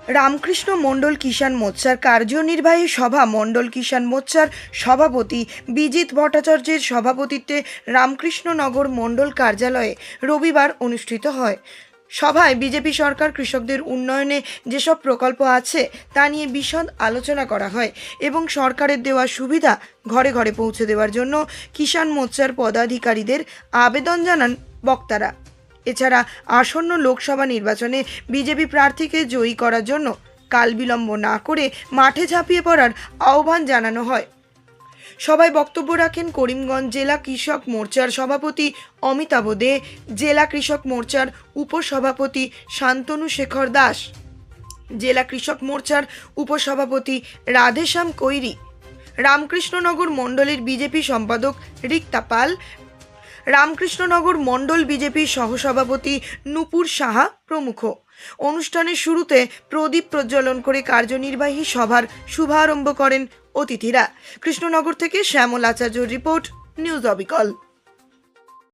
রামকৃষ্ণ মণ্ডল কিষাণ মোর্চার কার্যনির্বাহী সভা মণ্ডল কিষাণ মোর্চার সভাপতি বিজিত ভট্টাচার্যের সভাপতিত্বে রামকৃষ্ণনগর মণ্ডল কার্যালয়ে রবিবার অনুষ্ঠিত হয়। সভায় বিজেপি সরকার কৃষকদের উন্নয়নে যেসব প্রকল্প আছে তা নিয়ে বিশদ আলোচনা করা হয় এবং সরকারের দেওয়া সুবিধা ঘরে ঘরে পৌঁছে দেওয়ার জন্য কিষাণ মোর্চার পদাধিকারীদের আবেদন জানান বক্তারা। এছাড়া আসন্ন লোকসভা নির্বাচনে বিজেপি প্রার্থীকে জয়ী করার জন্য কালবিলম্ব না করে মাঠে ঝাঁপিয়ে পড়ার আহ্বান জানানো হয়। সবাই বক্তব্য রাখেন করিমগঞ্জ জেলা কৃষক মোর্চার সভাপতি অমিতাভ দে, জেলা কৃষক মোর্চার উপসভাপতি শান্তনু শেখর দাস, জেলা কৃষক মোর্চার উপসভাপতি রাধেশ্যাম কৈরি, রামকৃষ্ণনগর মণ্ডলের বিজেপি সম্পাদক রিক্তা পাল, রামকৃষ্ণনগর মণ্ডল বিজেপির সহসভাপতি নূপুর সাহা প্রমুখ। অনুষ্ঠানের শুরুতে প্রদীপ প্রজ্বলন করে কার্যনির্বাহী সভার শুভারম্ভ করেন অতিথিরা। কৃষ্ণনগর থেকে শ্যামল আচার্যর রিপোর্ট, নিউজ অবিকল।